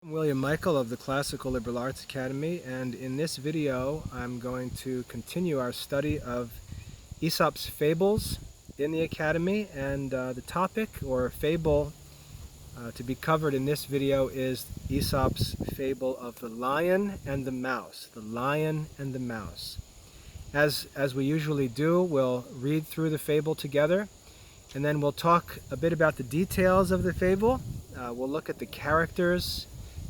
I'm William Michael of the Classical Liberal Arts Academy, and in this video I'm going to continue our study of Aesop's Fables in the Academy, and the topic or fable to be covered in this video is Aesop's fable of the lion and the mouse. The lion and the mouse. As we usually do, we'll read through the fable together, and then we'll talk a bit about the details of the fable. We'll look at the characters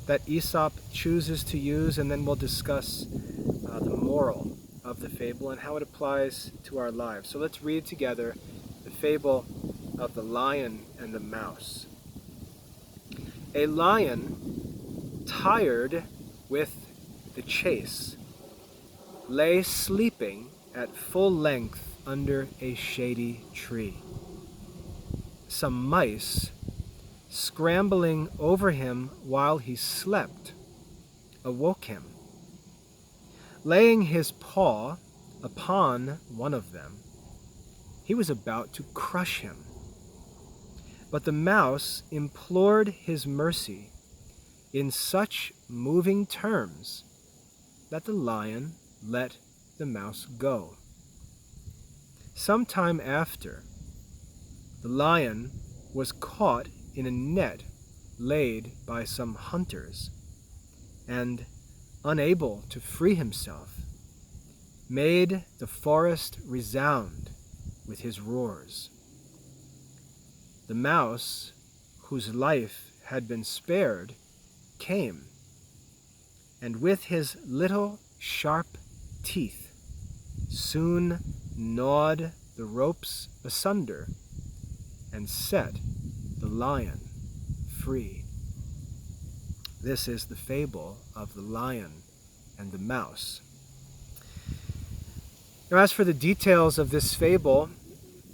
that Aesop chooses to use, and then we'll discuss the moral of the fable and how it applies to our lives. So let's read together the fable of the lion and the mouse. A lion, tired with the chase, lay sleeping at full length under a shady tree. Some mice, scrambling over him while he slept, awoke him. Laying his paw upon one of them, he was about to crush him. But the mouse implored his mercy in such moving terms that the lion let the mouse go. Some time after, the lion was caught in a net laid by some hunters, and, unable to free himself, made the forest resound with his roars. The mouse, whose life had been spared, came, and with his little sharp teeth soon gnawed the ropes asunder and set the lion free. This is the fable of the lion and the mouse. Now, as for the details of this fable,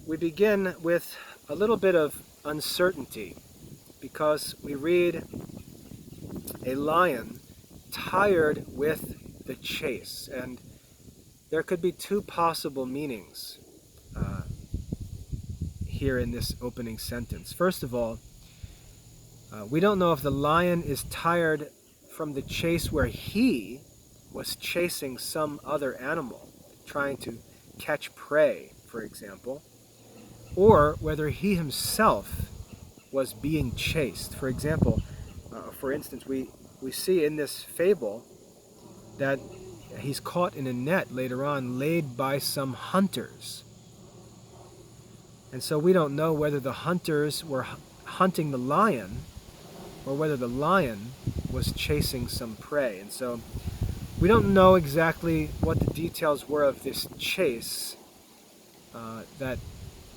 we begin with a little bit of uncertainty, because we read a lion tired with the chase, and there could be two possible meanings here in this opening sentence. First of all, we don't know if the lion is tired from the chase where he was chasing some other animal, trying to catch prey, for example, or whether he himself was being chased. For example, for instance, we see in this fable that he's caught in a net later on, laid by some hunters. And so we don't know whether the hunters were hunting the lion or whether the lion was chasing some prey. And so we don't know exactly what the details were of this chase that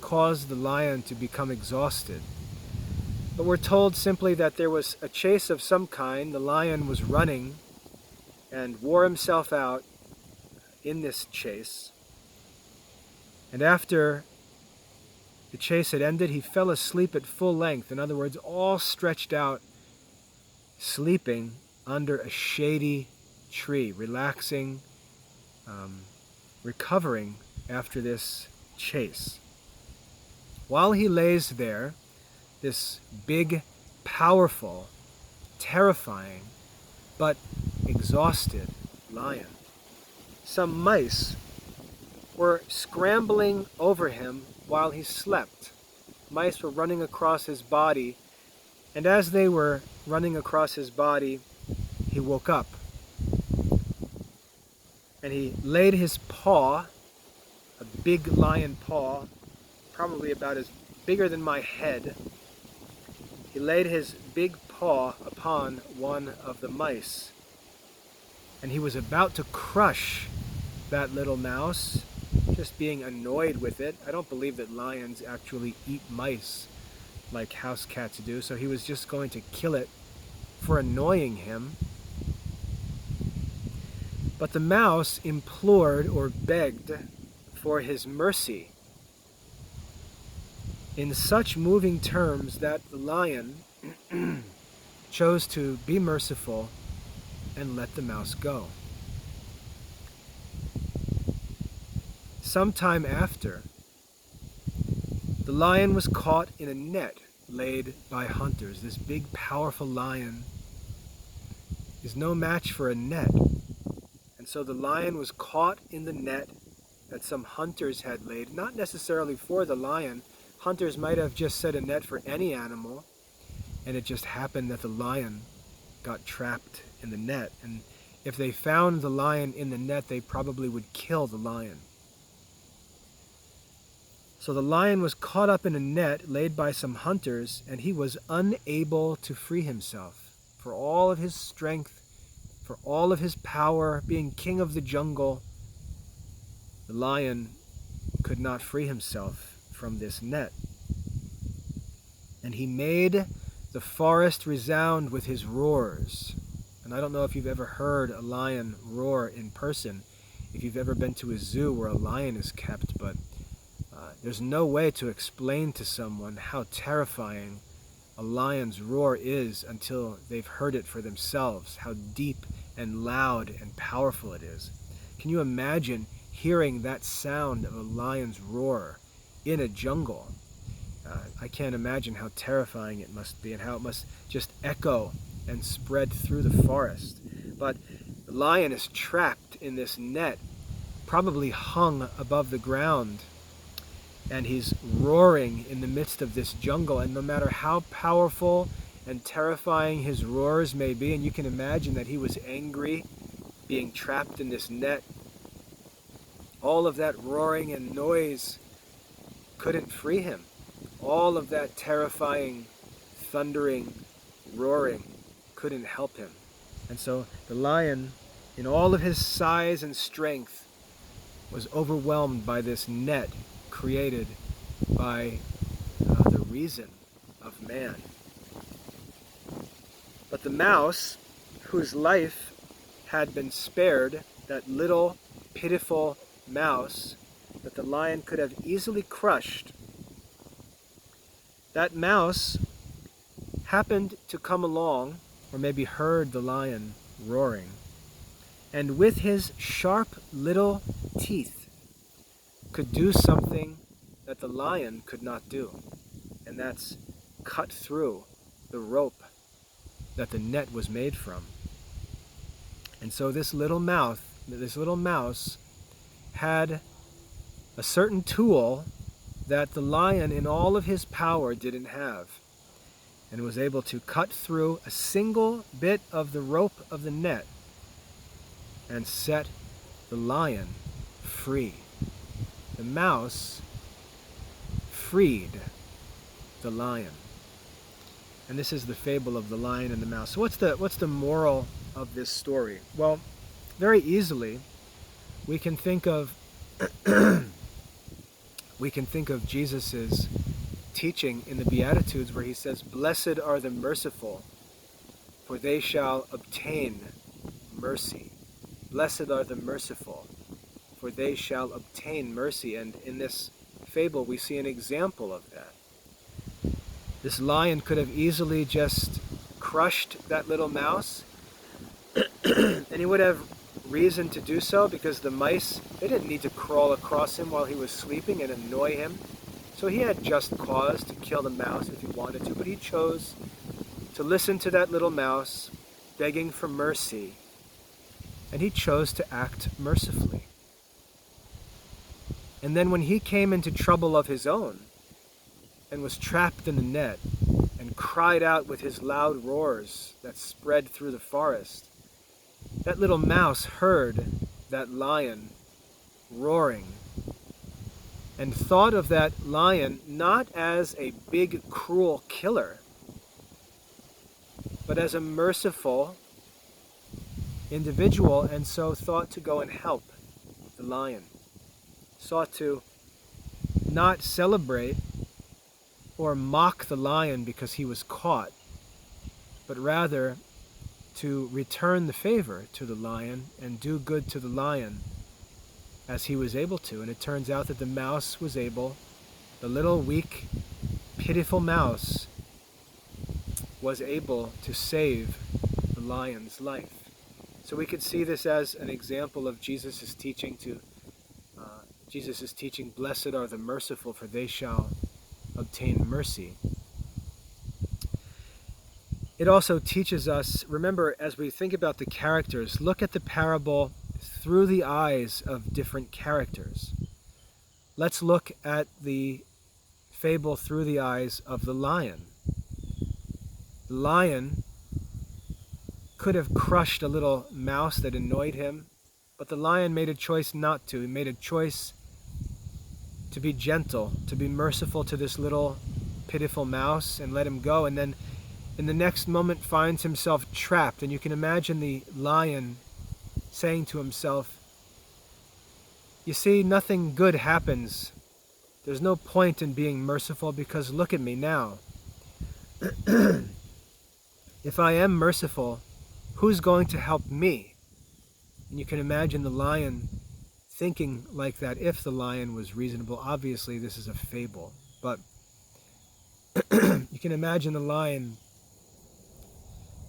caused the lion to become exhausted. But we're told simply that there was a chase of some kind. The lion was running and wore himself out in this chase. And after the chase had ended, he fell asleep at full length. In other words, all stretched out, sleeping under a shady tree, relaxing, recovering after this chase. While he lays there, this big, powerful, terrifying, but exhausted lion, some mice were scrambling over him while he slept. Mice were running across his body, and as they were running across his body, he woke up. And he laid his paw, a big lion paw, probably about as bigger than my head. He laid his big paw upon one of the mice, and he was about to crush that little mouse, just being annoyed with it. I don't believe that lions actually eat mice like house cats do, so he was just going to kill it for annoying him. But the mouse implored or begged for his mercy in such moving terms that the lion chose to be merciful and let the mouse go. Sometime after, the lion was caught in a net laid by hunters. This big, powerful lion is no match for a net. And so the lion was caught in the net that some hunters had laid, not necessarily for the lion. Hunters might have just set a net for any animal, and it just happened that the lion got trapped in the net. And if they found the lion in the net, they probably would kill the lion. So the lion was caught up in a net laid by some hunters, and he was unable to free himself. For all of his strength, for all of his power, being king of the jungle, the lion could not free himself from this net. And he made the forest resound with his roars. And I don't know if you've ever heard a lion roar in person, if you've ever been to a zoo where a lion is kept, but there's no way to explain to someone how terrifying a lion's roar is until they've heard it for themselves, how deep and loud and powerful it is. Can you imagine hearing that sound of a lion's roar in a jungle? I can't imagine how terrifying it must be and how it must just echo and spread through the forest. But the lion is trapped in this net, probably hung above the ground, and he's roaring in the midst of this jungle. And no matter how powerful and terrifying his roars may be, and you can imagine that he was angry being trapped in this net, all of that roaring and noise couldn't free him. All of that terrifying, thundering, roaring couldn't help him. And so the lion, in all of his size and strength, was overwhelmed by this net created by the reason of man. But the mouse, whose life had been spared, that little pitiful mouse that the lion could have easily crushed, that mouse happened to come along, or maybe heard the lion roaring, and with his sharp little teeth could do something that the lion could not do, and that's cut through the rope that the net was made from. And so this little mouse had a certain tool that the lion in all of his power didn't have, and was able to cut through a single bit of the rope of the net and set the lion free. The mouse freed the lion. And this is the fable of the lion and the mouse. So what's the moral of this story? Well, very easily we can think of Jesus's teaching in the Beatitudes, where he says, "Blessed are the merciful, for they shall obtain mercy." Blessed are the merciful, for they shall obtain mercy. And in this fable we see an example of that. This lion could have easily just crushed that little mouse, and he would have reason to do so, because the mice, they didn't need to crawl across him while he was sleeping and annoy him. So he had just cause to kill the mouse if he wanted to, but he chose to listen to that little mouse begging for mercy, and he chose to act mercifully. And then when he came into trouble of his own and was trapped in the net and cried out with his loud roars that spread through the forest, that little mouse heard that lion roaring and thought of that lion not as a big, cruel killer, but as a merciful individual, and so thought to go and help the lion. Sought to not celebrate or mock the lion because he was caught, but rather to return the favor to the lion and do good to the lion as he was able to. And it turns out that the mouse was able, the little weak, pitiful mouse was able to save the lion's life. So we could see this as an example of Jesus' teaching, "Blessed are the merciful, for they shall obtain mercy." It also teaches us, remember, as we think about the characters, look at the parable through the eyes of different characters. Let's look at the fable through the eyes of the lion. The lion could have crushed a little mouse that annoyed him, but the lion made a choice not to. He made a choice to be gentle, to be merciful to this little pitiful mouse and let him go, and then in the next moment finds himself trapped. And you can imagine the lion saying to himself, you see, nothing good happens. There's no point in being merciful because look at me now. If I am merciful, who's going to help me? And you can imagine the lion thinking like that if the lion was reasonable. Obviously, this is a fable, but you can imagine the lion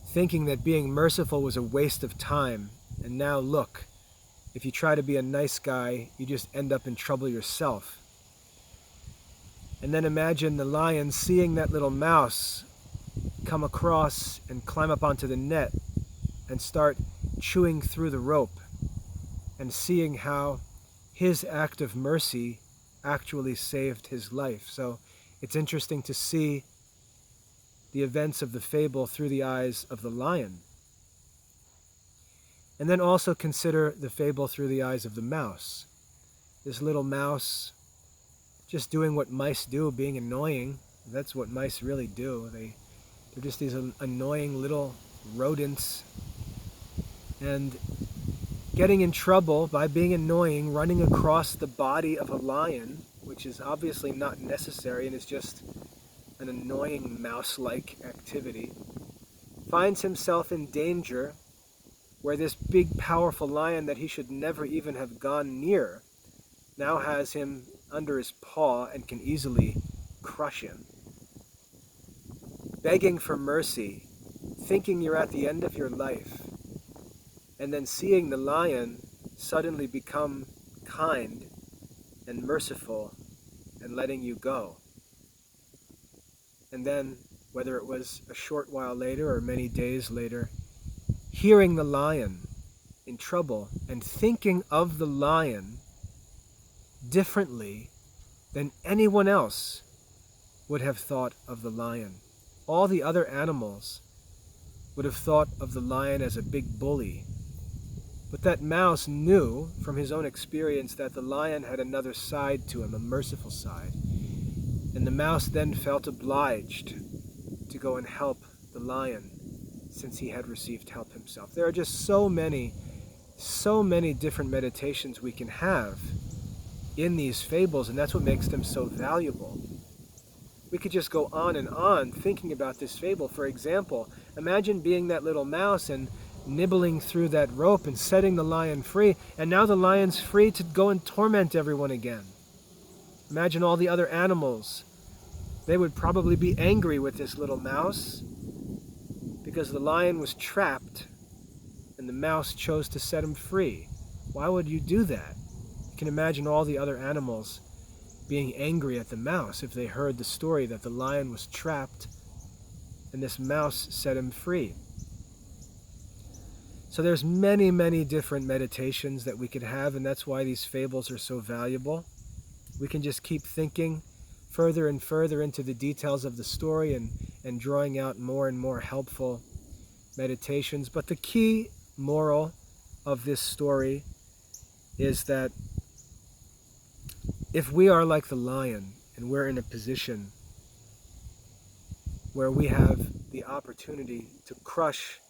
thinking that being merciful was a waste of time. And now look, if you try to be a nice guy, you just end up in trouble yourself. And then imagine the lion seeing that little mouse come across and climb up onto the net and start chewing through the rope, and seeing how his act of mercy actually saved his life. So it's interesting to see the events of the fable through the eyes of the lion. And then also consider the fable through the eyes of the mouse. This little mouse just doing what mice do, being annoying. That's what mice really do. They're just these annoying little rodents, and getting in trouble by being annoying, running across the body of a lion, which is obviously not necessary and is just an annoying mouse-like activity, finds himself in danger where this big powerful lion that he should never even have gone near now has him under his paw and can easily crush him. Begging for mercy, thinking you're at the end of your life, and then seeing the lion suddenly become kind and merciful and letting you go. And then, whether it was a short while later or many days later, hearing the lion in trouble and thinking of the lion differently than anyone else would have thought of the lion. All the other animals would have thought of the lion as a big bully. But that mouse knew from his own experience that the lion had another side to him, a merciful side. And the mouse then felt obliged to go and help the lion, since he had received help himself. There are just so many different meditations we can have in these fables, and that's what makes them so valuable. We could just go on and on thinking about this fable. For example, imagine being that little mouse and nibbling through that rope and setting the lion free, and now the lion's free to go and torment everyone again. Imagine all the other animals. They would probably be angry with this little mouse because the lion was trapped and the mouse chose to set him free. Why would you do that? You can imagine all the other animals being angry at the mouse if they heard the story that the lion was trapped and this mouse set him free. So there's many different meditations that we could have, and that's why these fables are so valuable. We can just keep thinking further and further into the details of the story and drawing out more and more helpful meditations. But the key moral of this story is that if we are like the lion and we're in a position where we have the opportunity to crush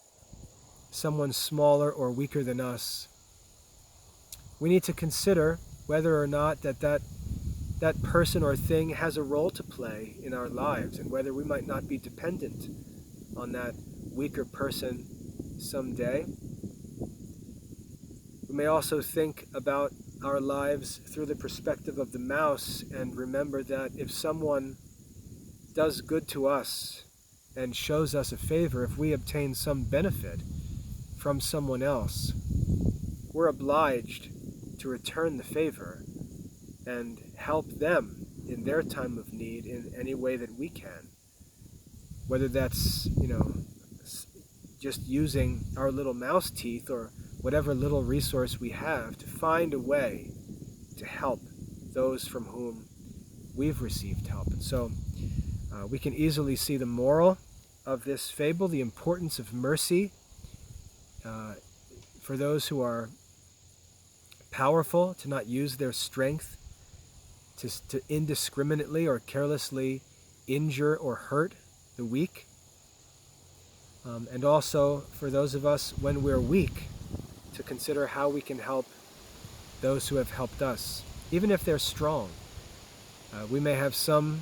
someone smaller or weaker than us, we need to consider whether or not that person or thing has a role to play in our lives, and whether we might not be dependent on that weaker person someday. We may also think about our lives through the perspective of the mouse and remember that if someone does good to us and shows us a favor, if we obtain some benefit from someone else, we're obliged to return the favor and help them in their time of need in any way that we can. Whether that's, just using our little mouse teeth or whatever little resource we have to find a way to help those from whom we've received help. And so we can easily see the moral of this fable, the importance of mercy for those who are powerful, to not use their strength to indiscriminately or carelessly injure or hurt the weak. And also for those of us, when we're weak, to consider how we can help those who have helped us, even if they're strong. We may have some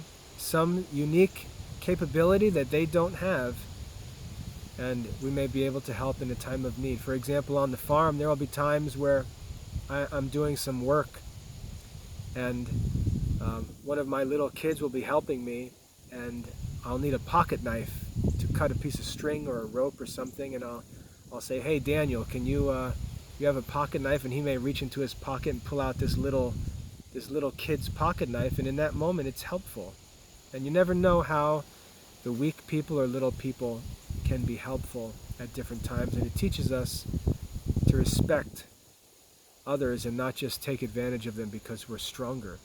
unique capability that they don't have, and we may be able to help in a time of need. For example, on the farm, there will be times where I'm doing some work, and one of my little kids will be helping me, and I'll need a pocket knife to cut a piece of string or a rope or something, and I'll say, "Hey Daniel, can you have a pocket knife?" And he may reach into his pocket and pull out this little kid's pocket knife, and in that moment it's helpful. And you never know how the weak people or little people can be helpful at different times, and it teaches us to respect others and not just take advantage of them because we're stronger.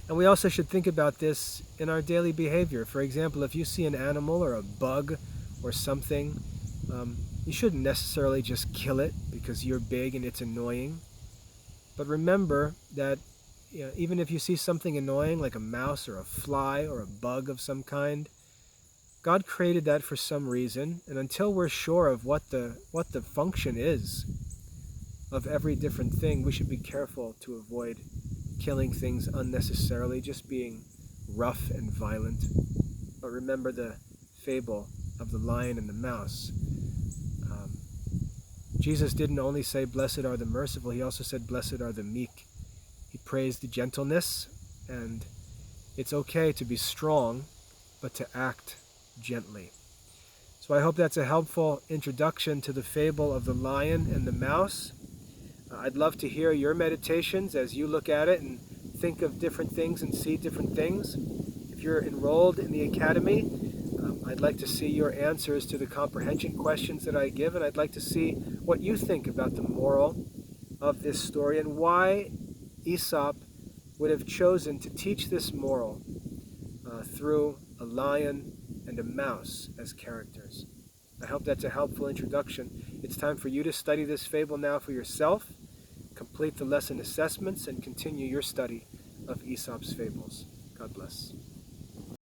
And we also should think about this in our daily behavior. For example, if you see an animal or a bug or something, you shouldn't necessarily just kill it because you're big and it's annoying. But remember that even if you see something annoying like a mouse or a fly or a bug of some kind, God created that for some reason, and until we're sure of what the function is of every different thing, we should be careful to avoid killing things unnecessarily, just being rough and violent. But remember the fable of the lion and the mouse. Jesus didn't only say, "Blessed are the merciful," he also said, "Blessed are the meek." He praised the gentleness, and it's okay to be strong, but to act gently. So I hope that's a helpful introduction to the fable of the lion and the mouse. I'd love to hear your meditations as you look at it and think of different things and see different things. If you're enrolled in the Academy, I'd like to see your answers to the comprehension questions that I give, and I'd like to see what you think about the moral of this story and why Aesop would have chosen to teach this moral through a lion and a mouse as characters. I hope that's a helpful introduction. It's time for you to study this fable now for yourself, complete the lesson assessments, and continue your study of Aesop's fables. God bless.